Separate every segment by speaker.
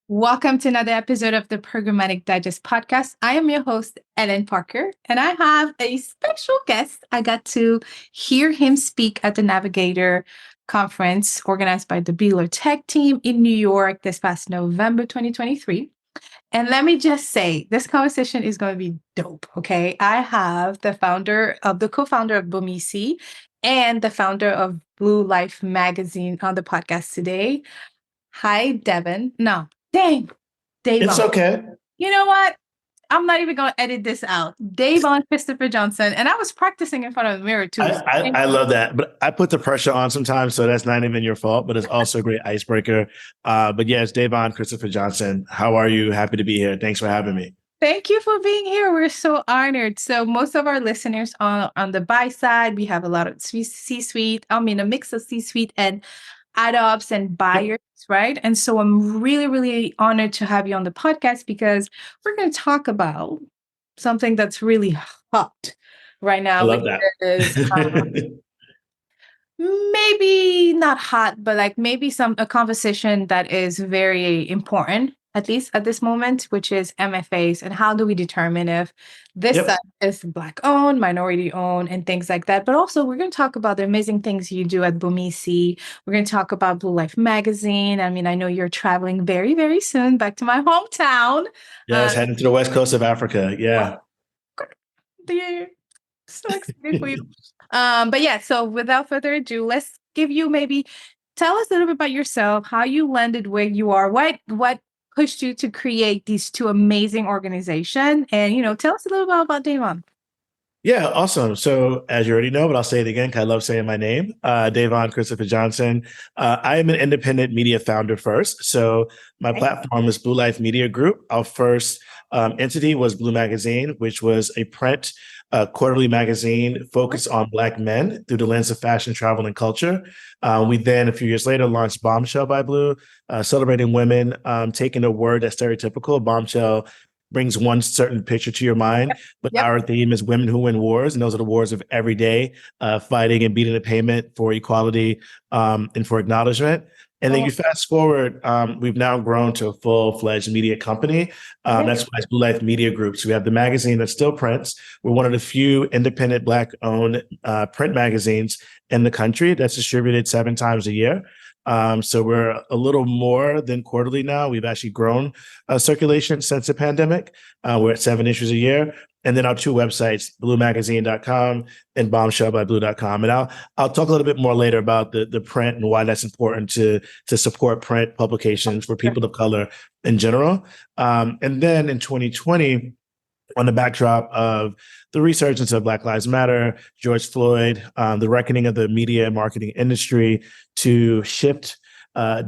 Speaker 1: Welcome to another episode of the Programmatic Digest podcast. I am your host, Ellen Parker, and I have a special guest. I got to hear him speak at the Navigator conference organized by the Beeler.Tech team in New York this past November 2023. And let me just say, this conversation is going to be dope, okay? I have the co-founder of BOMESI and the founder of BleuLife magazine on the podcast today. Hi, Devin. No, dang,
Speaker 2: It's
Speaker 1: DéVon.
Speaker 2: okay.
Speaker 1: You know what? I'm not even going to edit this out. DéVon Christopher Johnson. And I was practicing in front of the mirror too.
Speaker 2: I, I, I love that, but I put the pressure on sometimes, so that's not even your fault, but it's also a great icebreaker. But yeah, it's DéVon Christopher Johnson. How are you? Happy to be here. Thanks for having me.
Speaker 1: Thank you for being here. We're so honored. So most of our listeners on the buy side, we have a lot of C-suite, a mix of C-suite and ad-ops and buyers, right? And so I'm really, really honored to have you on the podcast because we're going to talk about something that's really hot right
Speaker 2: I
Speaker 1: now, which
Speaker 2: love that.
Speaker 1: is maybe not hot, but like maybe a conversation that is very important, at least at this moment, which is MFAs and how do we determine if this
Speaker 2: Yep.
Speaker 1: site is Black owned, minority owned, and things like that. But also, we're going to talk about the amazing things you do at BOMESI. We're going to talk about BleuLife magazine. I mean, I know you're traveling very, very soon back to my hometown.
Speaker 2: Yes, heading to the west coast of Africa. Yeah.
Speaker 1: Yeah, so excited for you. But yeah, so without further ado, let's give you maybe tell us a little bit about yourself, how you landed where you are, what pushed you to create these two amazing organizations, and tell us a little bit about DéVon.
Speaker 2: Yeah, awesome. So, as you already know, but I'll say it again because I love saying my name, DéVon Christopher Johnson. I am an independent media founder first. So, my platform is BleuLife Media Group. Our first entity was Bleu Magazine, which was a print quarterly magazine focused on Black men through the lens of fashion, travel, and culture. We then, a few years later, launched Bombshell by Bleu, celebrating women, taking a word that's stereotypical. Bombshell brings one certain picture to your mind, but
Speaker 1: Yep.
Speaker 2: our theme is women who win wars, and those are the wars of every day, fighting and beating the payment for equality and for acknowledgement. And then you fast forward, we've now grown to a full-fledged media company. That's why it's BleuLife Media Group. So we have the magazine that still prints. We're one of the few independent Black-owned print magazines in the country that's distributed 7 times a year. So we're a little more than quarterly now. We've actually grown circulation since the pandemic. We're at 7 issues a year. And then our 2 websites, BleuMagazine.com and BombshellByBleu.com. And I'll talk a little bit more later about the print and why that's important to support print publications for people of color in general. And then in 2020, on the backdrop of the resurgence of Black Lives Matter, George Floyd, the reckoning of the media and marketing industry to shift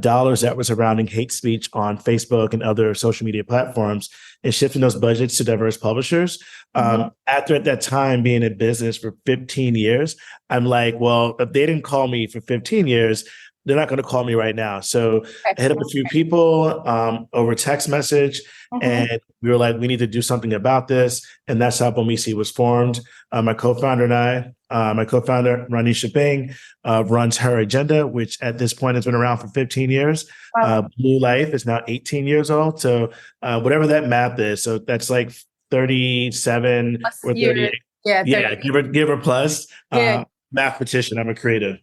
Speaker 2: dollars that were surrounding hate speech on Facebook and other social media platforms and shifting those budgets to diverse publishers. After at that time being in business for 15 years, I'm like, well, if they didn't call me for 15 years, they're not going to call me right now. So I hit up a few people over text message, and we were like, we need to do something about this. And that's how BOMESI was formed. My co-founder and my co-founder, Ranisha Bing, runs Her Agenda, which at this point has been around for 15 years. BleuLife is now 18 years old. So whatever that math is, so that's like 37 or 38. Yeah, give or plus. Mathematician, I'm a creative.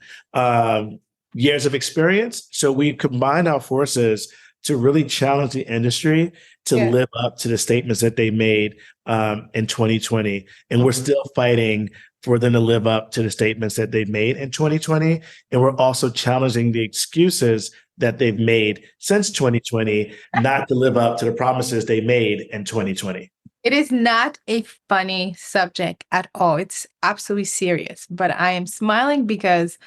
Speaker 2: Years of experience. So we combined our forces to really challenge the industry to live up to the statements that they made in 2020. And we're still fighting for them to live up to the statements that they've made in 2020. And we're also challenging the excuses that they've made since 2020 not to live up to the promises they made in 2020.
Speaker 1: It is not a funny subject at all. It's absolutely serious, but I am smiling because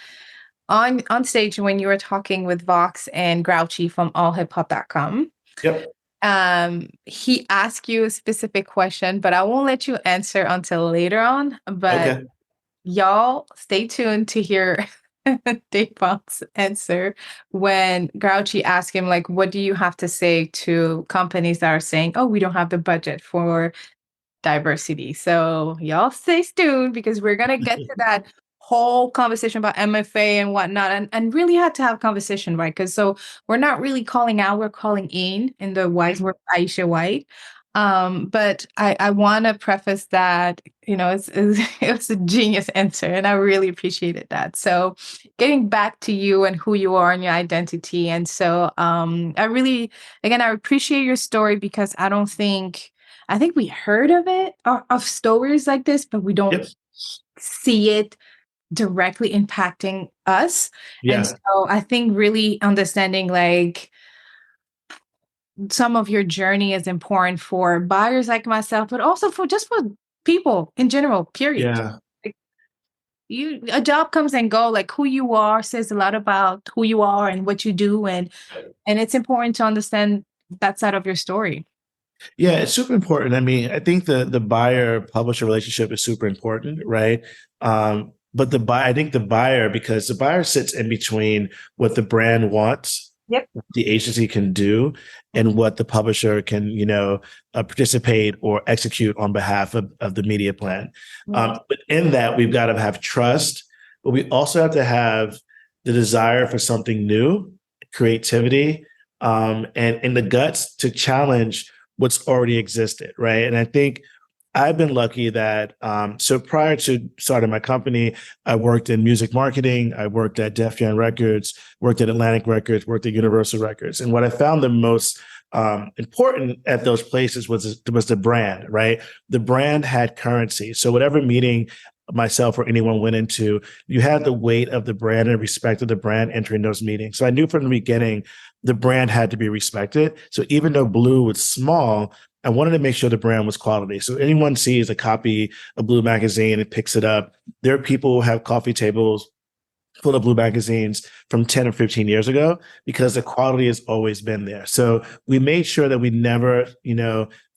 Speaker 1: on stage when you were talking with Vox and Grouchy from allhiphop.com, he asked you a specific question, but I won't let you answer until later on. But y'all stay tuned to hear DéVon's answer when Grouchy asked him, like, what do you have to say to companies that are saying, oh, we don't have the budget for diversity? So y'all stay tuned because we're going to get to that whole conversation about MFA and whatnot, and really had to have conversation, right? Because so we're not really calling out, we're calling in the wise word Aisha White. But I want to preface that, it was a genius answer, and I really appreciated that. So getting back to you and who you are and your identity. And so I really, again, I appreciate your story, because I think we heard of it, of stories like this, but we don't
Speaker 2: Yep.
Speaker 1: see it directly impacting us. And
Speaker 2: Yeah.
Speaker 1: so I think really understanding like some of your journey is important for buyers like myself, but also for people in general, period.
Speaker 2: Yeah.
Speaker 1: Like, a job comes and go, like who you are says a lot about who you are and what you do. And it's important to understand that side of your story.
Speaker 2: Yeah, it's super important. I mean, I think the buyer publisher relationship is super important, right? But I think the buyer, because the buyer sits in between what the brand wants,
Speaker 1: Yep.
Speaker 2: what the agency can do, and what the publisher can, participate or execute on behalf of the media plan. But in that, we've got to have trust, but we also have to have the desire for something new, creativity, and the guts to challenge what's already existed, right? And I think I've been lucky that so prior to starting my company, I worked in music marketing. I worked at Def Jam Records, worked at Atlantic Records, worked at Universal Records. And what I found the most important at those places was the brand, right? The brand had currency. So whatever meeting myself or anyone went into, you had the weight of the brand and respect of the brand entering those meetings. So I knew from the beginning the brand had to be respected. So even though Bleu was small, I wanted to make sure the brand was quality. So anyone sees a copy of Bleu magazine and picks it up. There are people who have coffee tables full of Bleu magazines from 10 or 15 years ago, because the quality has always been there. So we made sure that we never,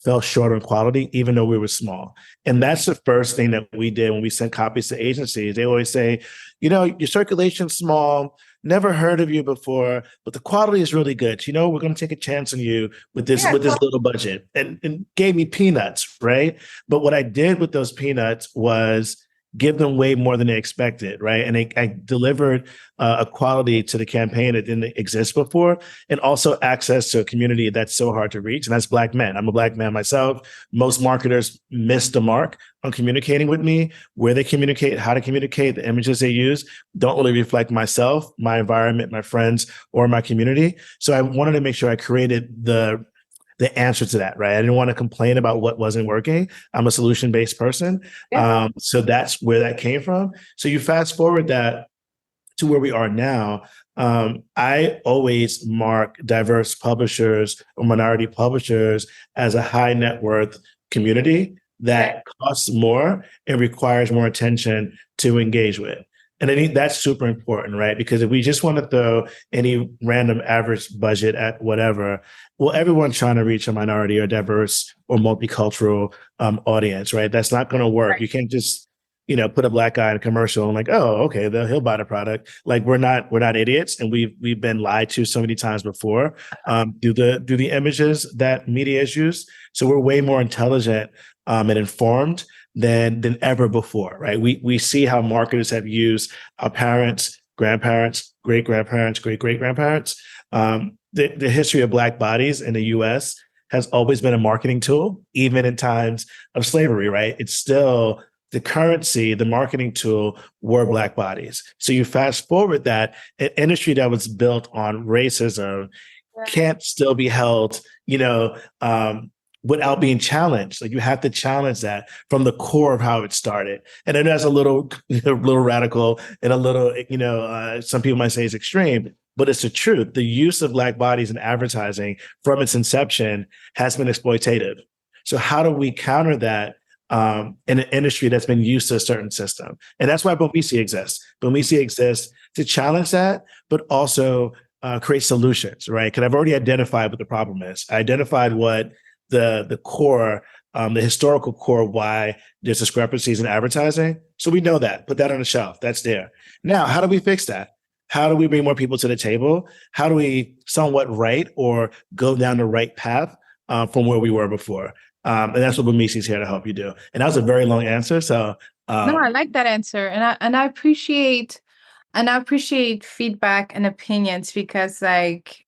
Speaker 2: fell short on quality, even though we were small. And that's the first thing that we did when we sent copies to agencies. They always say, your circulation's small, never heard of you before, but the quality is really good. We're going to take a chance on you with this little budget, and gave me peanuts, right? But what I did with those peanuts was give them way more than they expected, right? And I delivered a quality to the campaign that didn't exist before, and also access to a community that's so hard to reach, and that's Black men. I'm a Black man myself. Most marketers miss the mark on communicating with me. Where they communicate, how to communicate, the images they use don't really reflect myself, my environment, my friends, or my community. So I wanted to make sure I created the answer to that, right? I didn't want to complain about what wasn't working. I'm a solution-based person.
Speaker 1: Yeah.
Speaker 2: So that's where that came from. So you fast forward that to where we are now. I always mark diverse publishers or minority publishers as a high net worth community that costs more and requires more attention to engage with. And I think that's super important, right? Because if we just want to throw any random average budget at whatever, well, everyone's trying to reach a minority or diverse or multicultural audience, right? That's not going to work. Right. You can't just, put a Black guy in a commercial and like, oh, okay, he'll buy the product. Like we're not idiots, and we've been lied to so many times before through the images that media has used. So we're way more intelligent and informed than ever before, right? We see how marketers have used our parents, grandparents, great-grandparents, great-great-grandparents. The history of Black bodies in the U.S. has always been a marketing tool, even in times of slavery, right? It's still the currency, the marketing tool were Black bodies. So you fast forward that, an industry that was built on racism can't still be held, without being challenged. Like you have to challenge that from the core of how it started. And then that's a little radical and a little, some people might say it's extreme, but it's the truth. The use of Black bodies in advertising from its inception has been exploitative. So how do we counter that in an industry that's been used to a certain system? And that's why BOMESI exists. BOMESI exists to challenge that, but also create solutions, right? Because I've already identified what the problem is. I identified what the core, the historical core of why there's discrepancies in advertising. So we know that. Put that on the shelf. That's there. Now, how do we fix that? How do we bring more people to the table? How do we somewhat right or go down the right path from where we were before? And that's what BOMESI is here to help you do. And that was a very long answer. So
Speaker 1: No, I like that answer. And I appreciate feedback and opinions because like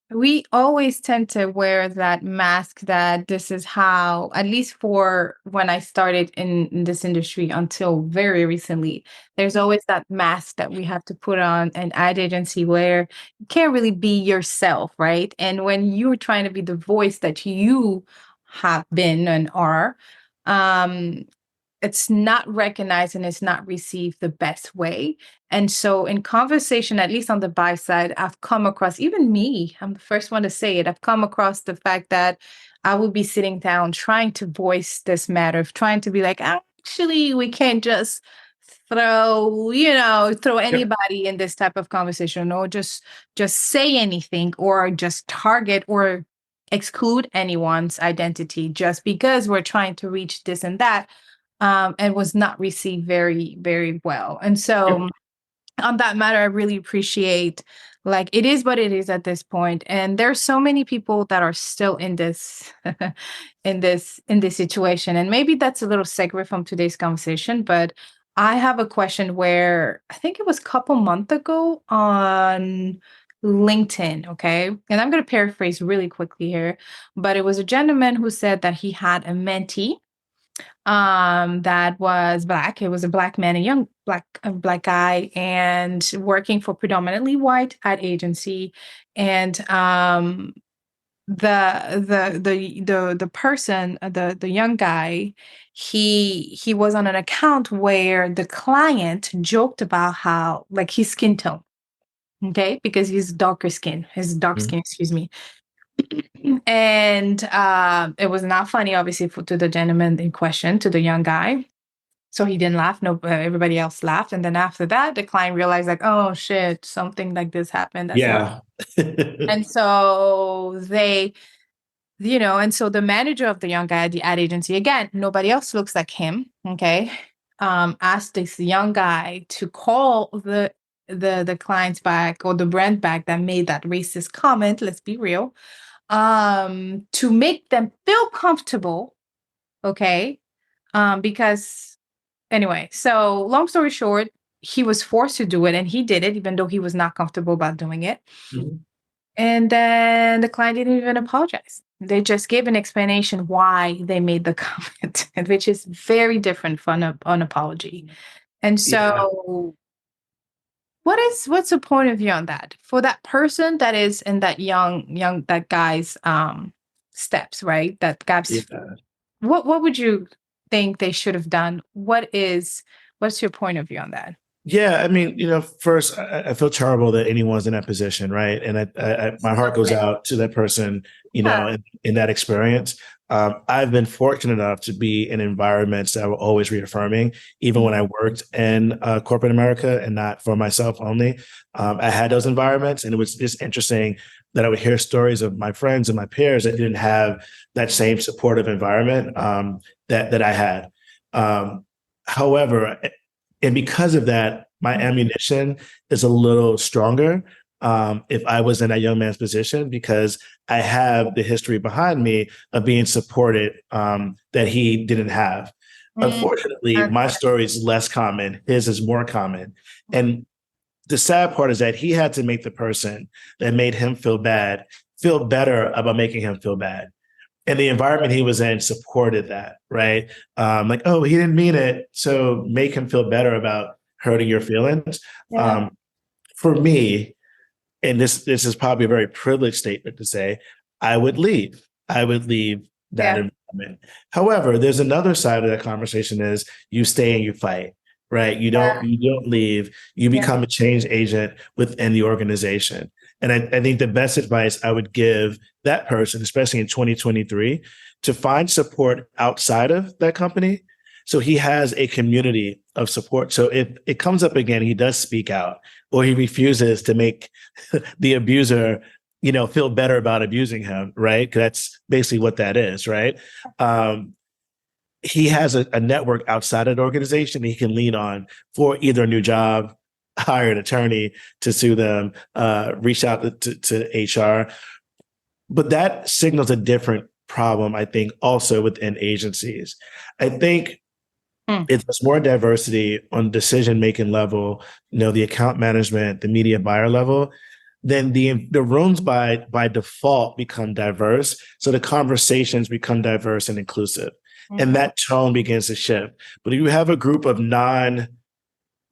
Speaker 1: we always tend to wear that mask that this is how, at least for when I started in this industry until very recently, there's always that mask that we have to put on an ad agency where you can't really be yourself, right? And when you're trying to be the voice that you have been and are, um, it's not recognized and it's not received the best way. And so in conversation, at least on the buy side, I've come across, even me, I'm the first one to say it, I've come across the fact that I will be sitting down trying to voice this matter, trying to be like, actually, we can't just throw
Speaker 2: yep.
Speaker 1: anybody in this type of conversation or just say anything or just target or exclude anyone's identity just because we're trying to reach this and that, and was not received very, very well. And
Speaker 2: Yep.
Speaker 1: so on that matter, I really appreciate like it is what it is at this point. And there's so many people that are still in this in this situation. And maybe that's a little segue from today's conversation, but I have a question where I think it was a couple months ago on LinkedIn, okay? And I'm going to paraphrase really quickly here, but it was a gentleman who said that he had a mentee that was black. It was a black man, a black guy, and working for predominantly white ad agency. And the person, the young guy, he was on an account where the client joked about how like his skin tone, okay, because he's darker skin, his dark
Speaker 2: Mhm.
Speaker 1: skin, excuse me. And it was not funny, obviously, to the gentleman in question, to the young guy. So he didn't laugh. No, everybody else laughed. And then after that, the client realized, like, oh shit, something like this happened. That's not.
Speaker 2: Yeah.
Speaker 1: And so and so the manager of the young guy at the ad agency, again, nobody else looks like him. Okay, asked this young guy to call the clients back or the brand back that made that racist comment. Let's be real, to make them feel comfortable, okay? Because anyway, so long story short, he was forced to do it and he did it even though he was not comfortable about doing it.
Speaker 2: Mhm.
Speaker 1: And then the client didn't even apologize. They just gave an explanation why they made the comment, which is very different from an apology. And
Speaker 2: Yeah.
Speaker 1: so what's the point of view on that for that person that is in that young that guy's steps, right? That guy's,
Speaker 2: Yeah.
Speaker 1: what would you think they should have done? What's your point of view on that?
Speaker 2: Yeah, I mean, first, I feel terrible that anyone's in that position, right? And my heart goes out to that person,
Speaker 1: Yeah.
Speaker 2: in that experience. I've been fortunate enough to be in environments that were always reaffirming, even when I worked in corporate America and not for myself only. I had those environments, and it was just interesting that I would hear stories of my friends and my peers that didn't have that same supportive environment that I had. However, and because of that, my ammunition is a little stronger if I was in that young man's position, because I have the history behind me of being supported that he didn't have.
Speaker 1: Mm,
Speaker 2: Unfortunately,
Speaker 1: okay.
Speaker 2: my story is less common. His is more common. And the sad part is that he had to make the person that made him feel bad feel better about making him feel bad. And the environment he was in supported that, right? Like, oh, he didn't mean it, so make him feel better about hurting your feelings.
Speaker 1: Yeah.
Speaker 2: For me, and this is probably a very privileged statement to say, I would leave. I would leave that
Speaker 1: Yeah.
Speaker 2: environment. However, there's another side of that conversation is you stay and you fight, right? You don't leave. You
Speaker 1: Yeah.
Speaker 2: become a change agent within the organization. And I think the best advice I would give that person, especially in 2023, to find support outside of that company. So he has a community of support. So if it comes up again, he does speak out, or he refuses to make the abuser, feel better about abusing him, right? 'Cause that's basically what that is, right? He has a network outside of the organization he can lean on for either a new job, hire an attorney to sue them, reach out to HR. But that signals a different problem, I think, also within agencies. I think
Speaker 1: Mm.
Speaker 2: it's more diversity on decision-making level, the account management, the media buyer level, then the rooms by default become diverse. So the conversations become diverse and inclusive. And
Speaker 1: Mhm.
Speaker 2: that tone begins to shift. But if you have a group of
Speaker 1: Mhm.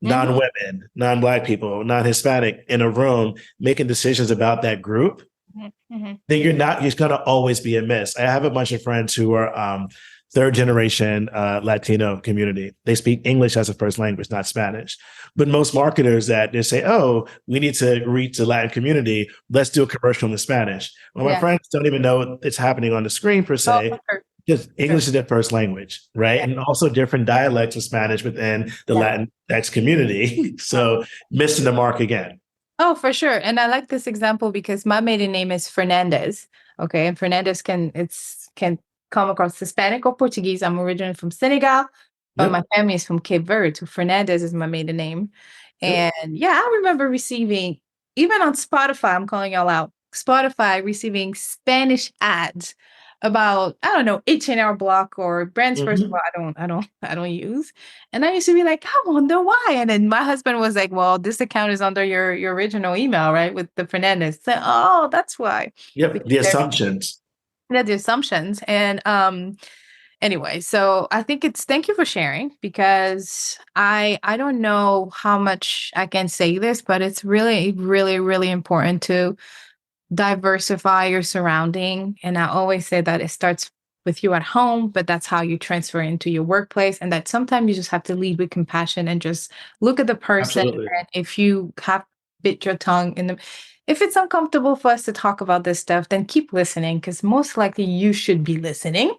Speaker 2: non-women, non-Black people, non-Hispanic in a room making decisions about that group,
Speaker 1: Mhm. Mhm.
Speaker 2: then you're going to always be a miss. I have a bunch of friends who are third generation Latino community. They speak English as a first language, not Spanish. But most marketers that they say, oh, we need to reach the Latin community. Let's do a commercial in Spanish. Well, my
Speaker 1: Yeah.
Speaker 2: friends don't even know it's happening on the screen per
Speaker 1: Oh,
Speaker 2: se.
Speaker 1: sure.
Speaker 2: Because
Speaker 1: Sure.
Speaker 2: English is their first language, right?
Speaker 1: Yeah.
Speaker 2: And also different dialects of Spanish within the
Speaker 1: Yeah.
Speaker 2: Latinx community. So missing the mark again.
Speaker 1: Oh, for sure. And I like this example because my maiden name is Fernandez. Okay. And Fernandez can come across Hispanic or Portuguese. I'm originally from Senegal, but my
Speaker 2: Yep.
Speaker 1: family is from Cape Verde. So Fernandez is my maiden name.
Speaker 2: Yep.
Speaker 1: And yeah, I remember receiving, even on Spotify, I'm calling y'all out, Spotify receiving Spanish ads about, I don't know, H&R Block or brands first of all,
Speaker 2: Mhm.
Speaker 1: I don't use. And I used to be like, I wonder why. And then my husband was like, well, this account is under your original email, right? With the Fernandez. So, oh, that's why.
Speaker 2: Yep.
Speaker 1: Because
Speaker 2: The assumptions.
Speaker 1: they're the assumptions. And anyway, so I think it's thank you for sharing because I don't know how much I can say this, but it's really, really, really important to diversify your surrounding. And I always say that it starts with you at home, but that's how you transfer into your workplace. And that sometimes you just have to lead with compassion and just look at the person.
Speaker 2: Absolutely.
Speaker 1: And if you have bit your tongue in the if it's uncomfortable for us to talk about this stuff, then keep listening because most likely you should be listening.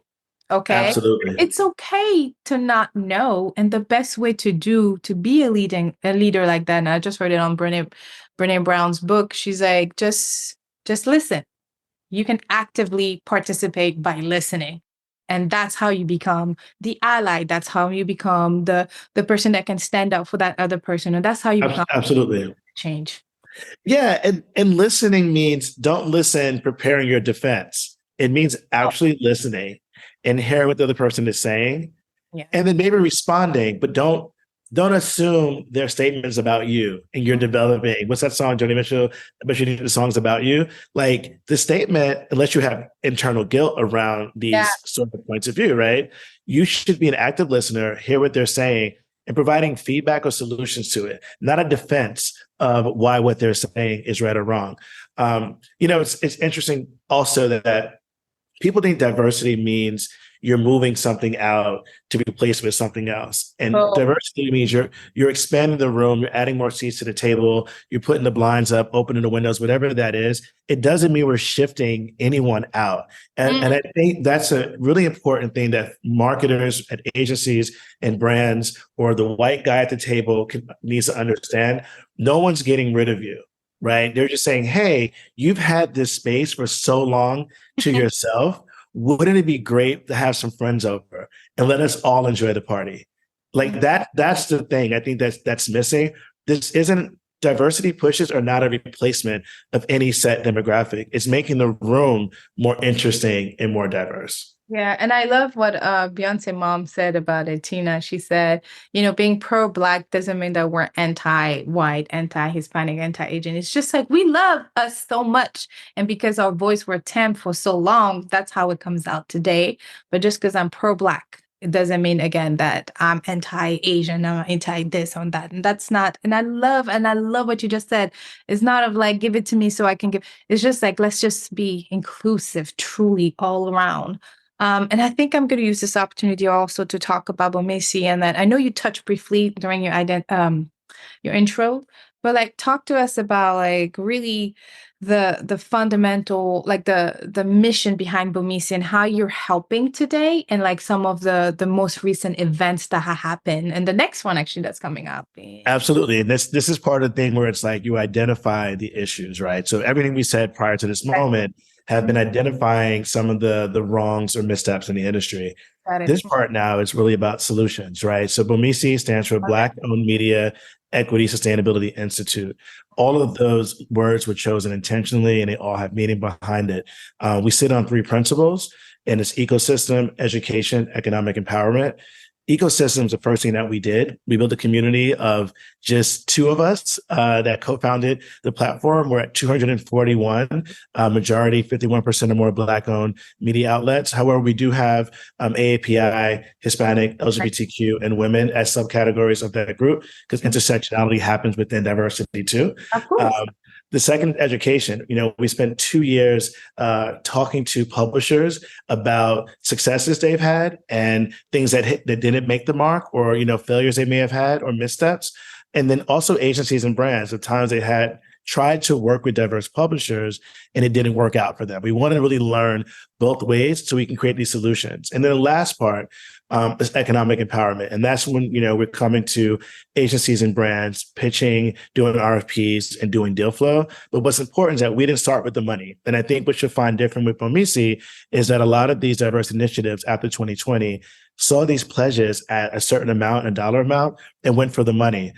Speaker 1: Okay.
Speaker 2: Absolutely.
Speaker 1: It's okay to not know. And the best way to be a leader like that, and I just read it on Brene Brown's book. She's like, just listen. You can actively participate by listening. And that's how you become the ally. That's how you become the person that can stand up for that other person. And that's how you become
Speaker 2: Absolutely.
Speaker 1: change.
Speaker 2: Yeah. And listening means don't listen preparing your defense. It means
Speaker 1: Oh,
Speaker 2: actually listening and hearing what the other person is saying
Speaker 1: yes.
Speaker 2: and then maybe responding, but don't assume their statements about you and you're developing. What's that song, Joni Mitchell? I bet you need the songs about you. Like the statement, unless you have internal guilt around
Speaker 1: Yeah.
Speaker 2: these sort of points of view, right? You should be an active listener, hear what they're saying, and providing feedback or solutions to it, not a defense of why what they're saying is right or wrong. It's interesting also that people think diversity means you're moving something out to be replaced with something else. And
Speaker 1: Oh,
Speaker 2: diversity means you're expanding the room, you're adding more seats to the table, you're putting the blinds up, opening the windows, whatever that is. It doesn't mean we're shifting anyone out. And
Speaker 1: mm,
Speaker 2: I think that's a really important thing that marketers at agencies and brands or the white guy at the table needs to understand. No one's getting rid of you, right? They're just saying, hey, you've had this space for so long to yourself. Wouldn't it be great to have some friends over and let us all enjoy the party? Like that's the thing. I think that's missing. This isn't diversity pushes are not a replacement of any set demographic. It's making the room more interesting and more diverse.
Speaker 1: yeah, and I love what Beyonce mom said about it, Tina. She said, being pro-Black doesn't mean that we're anti-white, anti-Hispanic, anti-Asian. It's just like we love us so much. And because our voice were tamped for so long, that's how it comes out today. But just because I'm pro-Black, it doesn't mean again that I'm anti-Asian, I'm anti this or that. And that's not, and I love what you just said. It's not of like, give it to me so I can give. It's just like, let's just be inclusive, truly all around. And I think I'm going to use this opportunity also to talk about BOMESI and that I know you touched briefly during your intro, but like talk to us about like really the fundamental like the mission behind BOMESI and how you're helping today and like some of the most recent events that have happened and the next one actually that's coming up.
Speaker 2: Absolutely. And this is part of the thing where it's like you identify the issues, right? So everything we said prior to this moment have been identifying some of the wrongs or missteps in the industry.
Speaker 1: Got it.
Speaker 2: This part now is really about solutions, right? So BOMESI stands for Black Owned Media Equity Sustainability Institute. All of those words were chosen intentionally and they all have meaning behind it. We sit on three principles. and it's ecosystem, education, economic empowerment. Ecosystem is the first thing that we did. We built a community of just two of us that co-founded the platform. We're at 241, majority 51% or more Black-owned media outlets. However, we do have AAPI, Hispanic, LGBTQ, and women as subcategories of that group because intersectionality happens within diversity too.
Speaker 1: Of course.
Speaker 2: The second, education. We spent 2 years talking to publishers about successes they've had and things that didn't make the mark, or failures they may have had or missteps, and then also agencies and brands. At times they had tried to work with diverse publishers and it didn't work out for them. We want to really learn both ways so we can create these solutions. And then the last part is economic empowerment. And that's when, we're coming to agencies and brands, pitching, doing RFPs and doing deal flow. But what's important is that we didn't start with the money. And I think what you'll find different with BOMESI is that a lot of these diverse initiatives after 2020 saw these pledges at a certain amount, a dollar amount, and went for the money.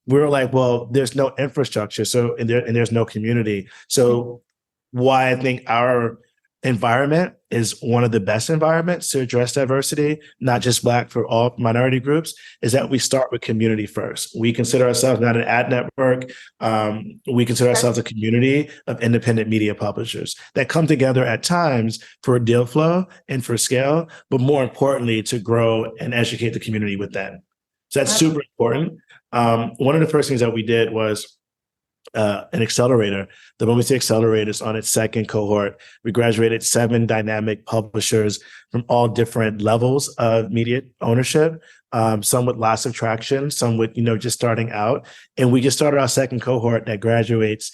Speaker 2: We were like, well, there's no infrastructure, and there's no community. So why I think our environment is one of the best environments to address diversity, not just Black, for all minority groups, is that we start with community first. We consider ourselves not an ad network. We consider ourselves a community of independent media publishers that come together at times for deal flow and for scale, but more importantly, to grow and educate the community within. So that's super important. One of the first things that we did was an accelerator. The BOMESI Accelerator is on its second cohort. We graduated 7 dynamic publishers from all different levels of media ownership, some with lots of traction, some with, just starting out. And we just started our second cohort that graduates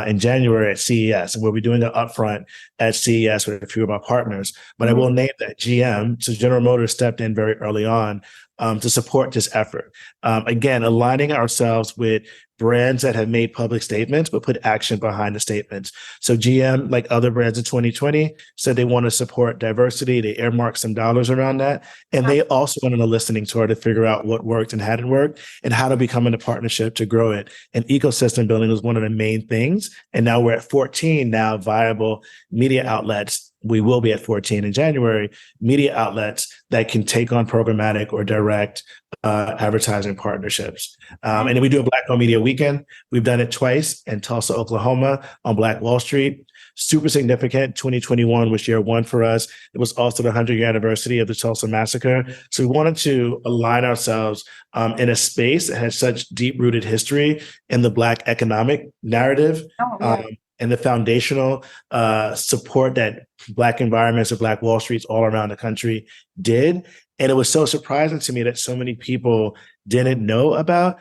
Speaker 2: in January at CES. And we'll be doing an upfront at CES with a few of our partners. But I will name that GM, so General Motors stepped in very early on to support this effort. Again, aligning ourselves with brands that have made public statements, but put action behind the statements. So GM, like other brands in 2020, said they want to support diversity. They earmarked some dollars around that. And they also went on a listening tour to figure out what worked and hadn't worked and how to become in a partnership to grow it. And ecosystem building was one of the main things. And now we're at 14 now viable media outlets. We will be at 14 in January, media outlets that can take on programmatic or direct advertising partnerships. And then we do a Black-owned media weekend. We've done it twice in Tulsa, Oklahoma on Black Wall Street. Super significant. 2021 was year 1 for us. It was also the 100-year anniversary of the Tulsa massacre. So we wanted to align ourselves in a space that has such deep-rooted history in the Black economic narrative. And the foundational support that Black environments or Black Wall Streets all around the country did. And it was so surprising to me that so many people didn't know about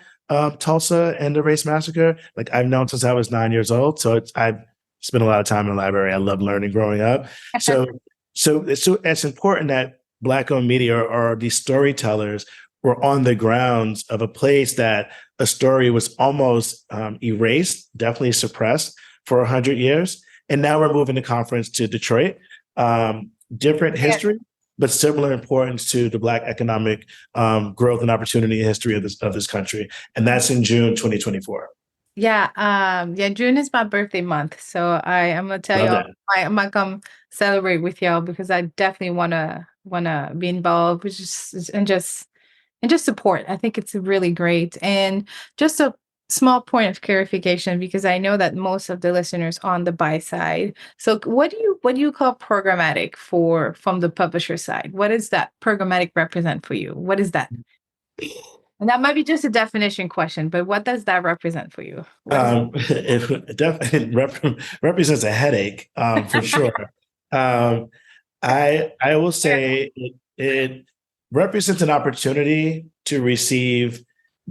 Speaker 2: Tulsa and the race massacre. Like, I've known since I was 9 years old. So I've spent a lot of time in the library. I love learning growing up. So it's important that Black-owned media or these storytellers were on the grounds of a place that a story was almost erased, definitely suppressed for 100 years. And now we're moving the conference to Detroit. Different history, but similar importance to the Black economic growth and opportunity history of this country. And that's in June 2024.
Speaker 1: June is my birthday month. So I'm gonna tell y'all, I'm gonna come celebrate with y'all because I definitely wanna be involved, and just support. I think it's really great. And just a small point of clarification, because I know that most of the listeners on the buy side. So what do you call programmatic from the publisher side? What does that programmatic represent for you? What is that? And that might be just a definition question, but what does that represent for you?
Speaker 2: It definitely represents a headache, for sure. I will say it represents an opportunity to receive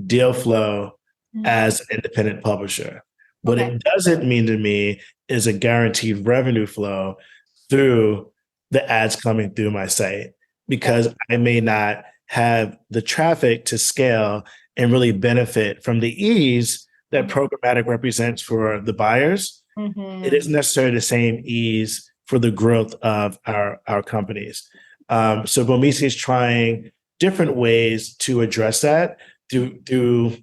Speaker 2: deal flow as an independent publisher. What it doesn't mean to me is a guaranteed revenue flow through the ads coming through my site, because I may not have the traffic to scale and really benefit from the ease that programmatic represents for the buyers. It isn't necessarily the same ease for the growth of our companies. So BOMESI is trying different ways to address that through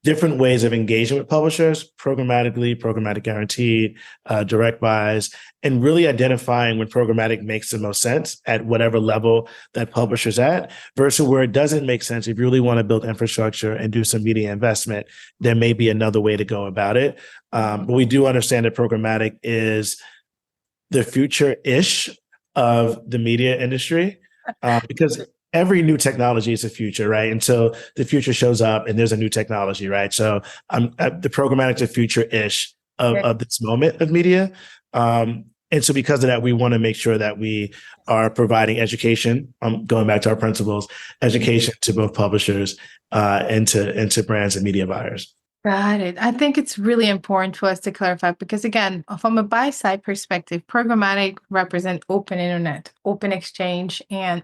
Speaker 2: different ways of engaging with publishers, programmatically, programmatic guaranteed, direct buys, and really identifying when programmatic makes the most sense at whatever level that publisher's at versus where it doesn't make sense. If you really want to build infrastructure and do some media investment, there may be another way to go about it. But we do understand that programmatic is the future-ish of the media industry because every new technology is a future, right? And so the future shows up and there's a new technology, right? So the programmatic is a future-ish of this moment of media. And so because of that, we want to make sure that we are providing education, going back to our principles, education to both publishers and to brands and media buyers.
Speaker 1: Got it. I think it's really important for us to clarify because, again, from a buy side perspective, programmatic represent open internet, open exchange, and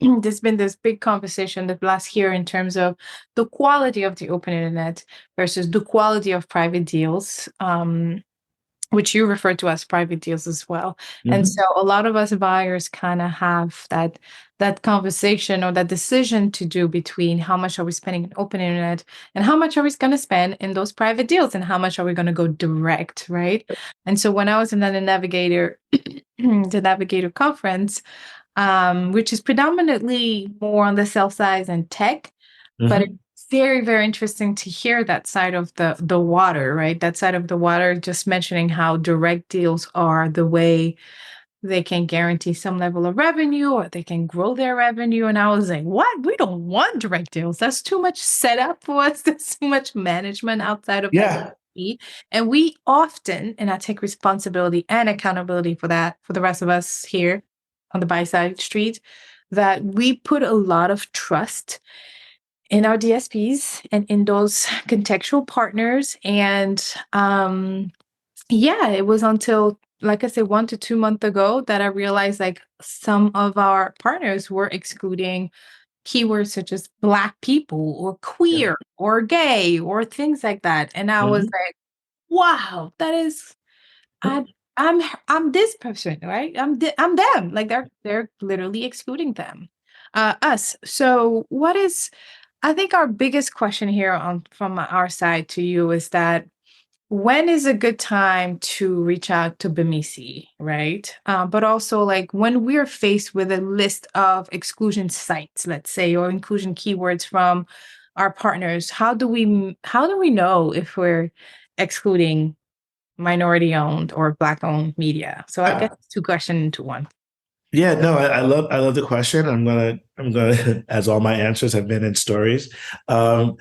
Speaker 1: there's been this big conversation the last year in terms of the quality of the open internet versus the quality of private deals. Which you refer to as private deals as well. Mm-hmm. And so a lot of us buyers kind of have that conversation or that decision to do between how much are we spending in open internet and how much are we going to spend in those private deals and how much are we going to go direct, right? And so when I was in the Navigator, the Navigator conference, which is predominantly more on the sell side and tech, but it's very, very interesting to hear that side of the water, right? That side of the water, just mentioning how direct deals are the way they can guarantee some level of revenue or they can grow their revenue. And I was like, what? We don't want direct deals. That's too much setup for us. That's too much management outside of that. And we often, and I take responsibility and accountability for that, for the rest of us here on the buy side street, that we put a lot of trust in our DSPs and in those contextual partners. And it was until, like I said, 1 to 2 months ago that I realized like some of our partners were excluding keywords such as Black people or queer or gay or things like that. And I was like, wow, that is, I'm this person, right? I'm them. Like they're literally excluding us. So I think our biggest question here from our side to you is that when is a good time to reach out to BOMESI, right? But also like when we're faced with a list of exclusion sites, let's say, or inclusion keywords from our partners, how do we know if we're excluding minority-owned or Black-owned media? So I guess 2 questions into one.
Speaker 2: Yeah, no, I love the question. I'm gonna, as all my answers have been in stories. So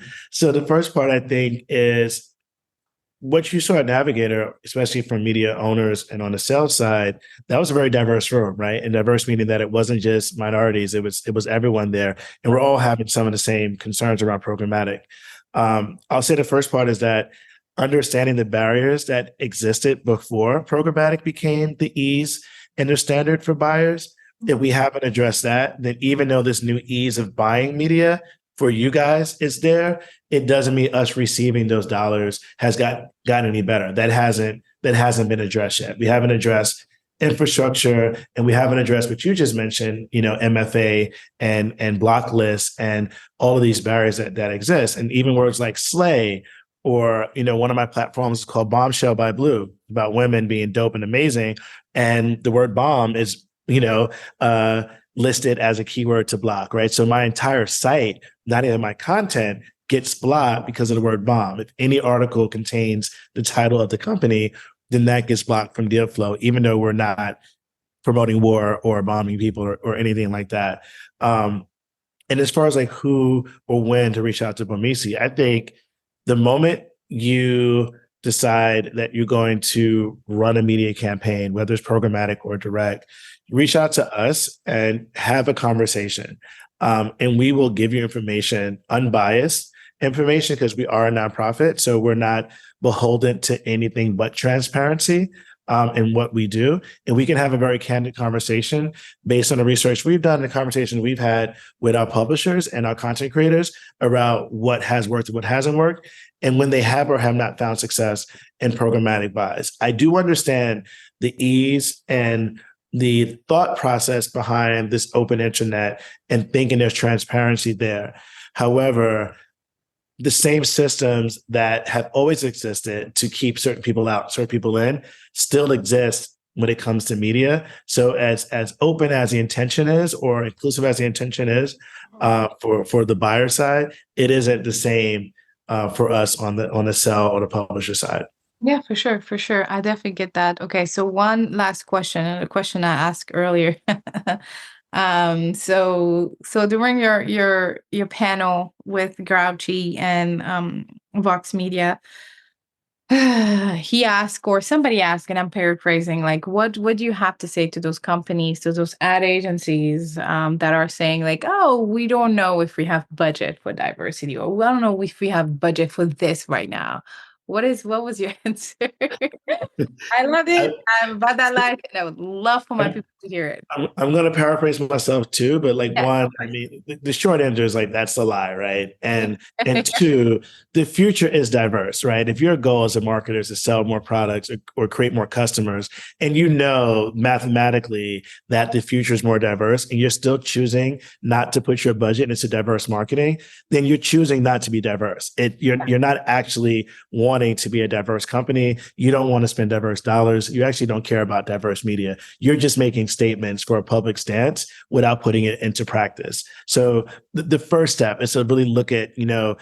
Speaker 2: the first part I think is what you saw at Navigator, especially from media owners and on the sales side, that was a very diverse room, right? And diverse meaning that it wasn't just minorities; it was everyone there, and we're all having some of the same concerns around programmatic. I'll say the first part is that understanding the barriers that existed before programmatic became the ease and the standard for buyers, if we haven't addressed that, then even though this new ease of buying media for you guys is there, it doesn't mean us receiving those dollars has gotten any better. That hasn't been addressed yet. We haven't addressed infrastructure, and we haven't addressed what you just mentioned, MFA and block lists and all of these barriers that exist. And even words like slay, or, one of my platforms is called Bombshell by Bleu, about women being dope and amazing. And the word bomb is, listed as a keyword to block, right? So my entire site, not even my content, gets blocked because of the word bomb. If any article contains the title of the company, then that gets blocked from deal flow, even though we're not promoting war or bombing people or anything like that. And as far as like who or when to reach out to BOMESI, I think the moment you decide that you're going to run a media campaign, whether it's programmatic or direct, reach out to us and have a conversation. And we will give you information, unbiased information, because we are a nonprofit. So we're not beholden to anything but transparency in what we do. And we can have a very candid conversation based on the research we've done, the conversations we've had with our publishers and our content creators around what has worked and what hasn't worked, and when they have or have not found success in programmatic buys. I do understand the ease and the thought process behind this open internet and thinking there's transparency there. However, the same systems that have always existed to keep certain people out, certain people in, still exist when it comes to media. So as open as the intention is, or inclusive as the intention is, for the buyer side, it isn't the same for us on the sell or the publisher side.
Speaker 1: Yeah, for sure, for sure. I definitely get that. Okay, so one last question, a question I asked earlier. So during your panel with Grouchy and Vox Media, he asked, or somebody asked, and I'm paraphrasing, like, what do you have to say to those companies, to those ad agencies that are saying, like, oh, we don't know if we have budget for diversity, or we don't know if we have budget for this right now. What was your answer? I love it. I'm about that life, and I would love for my
Speaker 2: I,
Speaker 1: people to hear it.
Speaker 2: I'm going to paraphrase myself too, but like,
Speaker 1: Yeah,
Speaker 2: one,
Speaker 1: of
Speaker 2: I
Speaker 1: course.
Speaker 2: mean, the short answer is like, that's a lie, right? And two, the future is diverse, right? If your goal as a marketer is to sell more products or create more customers, and you know mathematically that the future is more diverse, and you're still choosing not to put your budget into diverse marketing, then you're choosing not to be diverse. You're not actually wanting to be a diverse company. You don't want to spend diverse dollars. You actually don't care about diverse media. You're just making statements for a public stance without putting it into practice. So the first step is to really look at, your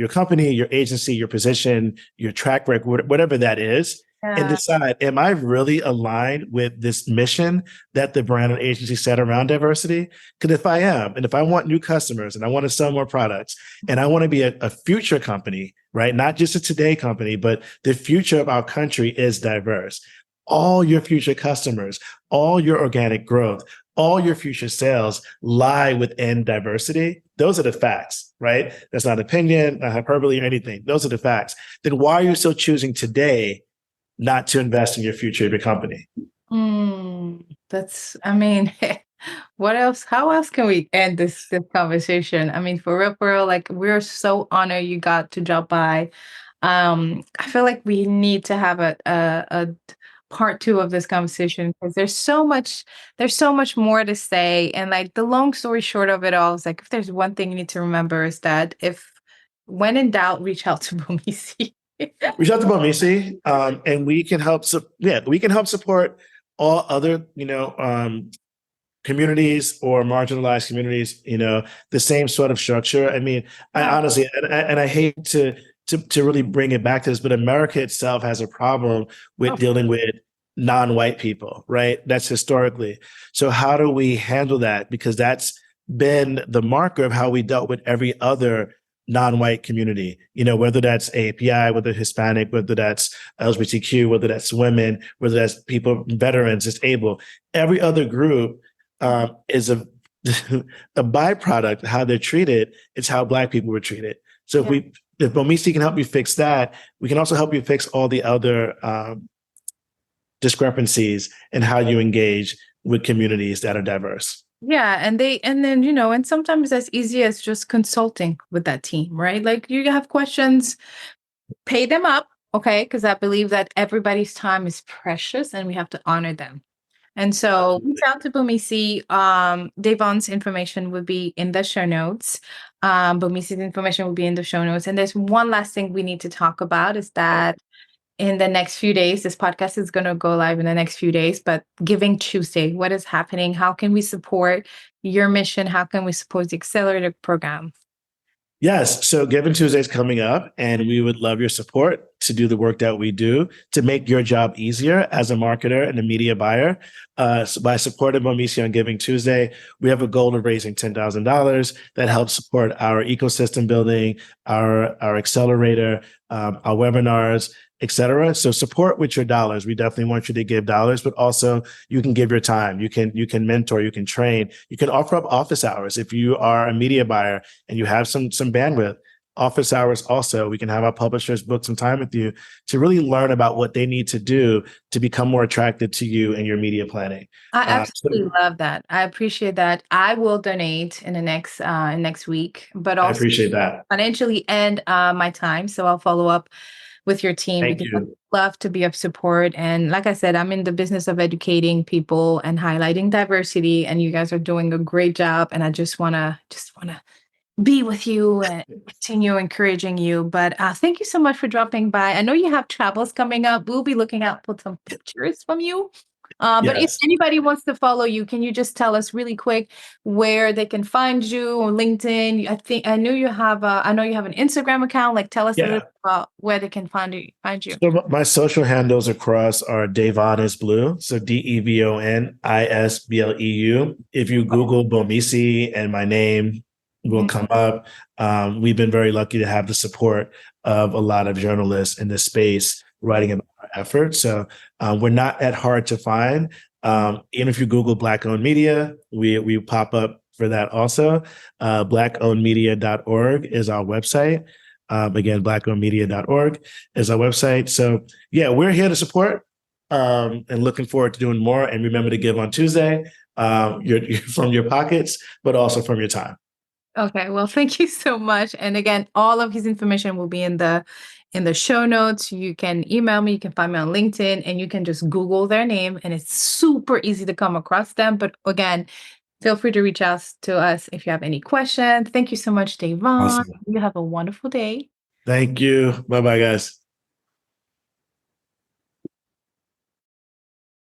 Speaker 2: company, your agency, your position, your track record, whatever that is, and
Speaker 1: Yeah.
Speaker 2: decide, am I really aligned with this mission that the brand and agency set around diversity? Because if I am, and if I want new customers and I want to sell more products and I want to be a future company, right? Not just a today company, but the future of our country is diverse. All your future customers, all your organic growth, all your future sales lie within diversity. Those are the facts, right? That's not opinion, not hyperbole or anything. Those are the facts. Then why are you still choosing today not to invest in your future of your company?
Speaker 1: I mean, what else? How else can we end this conversation? I mean, for real, like, we're so honored you got to drop by. I feel like we need to have a part two of this conversation, because there's so much more to say. And like, the long story short of it all is, like, if there's one thing you need to remember, is that if when in doubt, reach out to BOMESI.
Speaker 2: Reach out to BOMESI, and we can help. We can help support all other, communities or marginalized communities. The same sort of structure. I mean, I honestly, and I hate to really bring it back to this, but America itself has a problem with dealing with non-white people, right? That's historically. So how do we handle that? Because that's been the marker of how we dealt with every other non-white community, whether that's API, whether Hispanic, whether that's LGBTQ, whether that's women, whether that's people, veterans, disabled. Every other group is a a byproduct of how they're treated. It's how Black people were treated. So if BOMESI can help you fix that, we can also help you fix all the other discrepancies in how you engage with communities that are diverse.
Speaker 1: Yeah, and sometimes as easy as just consulting with that team, right? Like, you have questions, pay them up, okay? Because I believe that everybody's time is precious and we have to honor them. And so reach out to BOMESI. DéVon's information would be in the show notes. BOMESI's information will be in the show notes. And there's one last thing we need to talk about, is that in the next few days, this podcast is going to go live in the next few days, but Giving Tuesday, what is happening? How can we support your mission? How can we support the Accelerator program?
Speaker 2: Yes. So Giving Tuesday is coming up, and we would love your support to do the work that we do to make your job easier as a marketer and a media buyer. So by supporting BOMESI on Giving Tuesday, we have a goal of raising $10,000 that helps support our ecosystem building, our accelerator, our webinars, etc. So support with your dollars. We definitely want you to give dollars, but also you can give your time. You can mentor, you can train, you can offer up office hours. If you are a media buyer and you have some bandwidth, office hours also. We can have our publishers book some time with you to really learn about what they need to do to become more attractive to you in your media planning.
Speaker 1: I absolutely love that. I appreciate that. I will donate in the next week, but
Speaker 2: I
Speaker 1: also
Speaker 2: appreciate that.
Speaker 1: financially and my time. So I'll follow up with your team,
Speaker 2: Thank
Speaker 1: because I'd
Speaker 2: you.
Speaker 1: love to be of support. And like I said, I'm in the business of educating people and highlighting diversity, and you guys are doing a great job. And I just wanna be with you and continue encouraging you. But thank you so much for dropping by. I know you have travels coming up. We'll be looking out for some pictures from you. But if
Speaker 2: Yes.
Speaker 1: anybody wants to follow you, can you just tell us really quick where they can find you on LinkedIn? I know you have an Instagram account. Like, tell us a little
Speaker 2: Yeah.
Speaker 1: bit about where they can find you.
Speaker 2: So my social handles across are DéVon is Bleu. So DEVONISBLEU. If you Google BOMESI and my name will
Speaker 1: Mhm.
Speaker 2: come up. We've been very lucky to have the support of a lot of journalists in this space writing about our efforts. So we're not that hard to find. Even if you Google Black owned media, we pop up for that also. Blackownedmedia.org is our website. Again, blackownedmedia.org is our website. So yeah, we're here to support and looking forward to doing more. And remember to give on Tuesday, you're from your pockets, but also from your time.
Speaker 1: Okay, well, thank you so much. And again, all of his information will be in the show notes. You can email me, you can find me on LinkedIn, and you can just Google their name, and it's super easy to come across them. But again, feel free to reach out to us if you have any questions. Thank you so much, DéVon.
Speaker 2: Awesome.
Speaker 1: You have a wonderful day.
Speaker 2: Thank you. Bye bye, guys.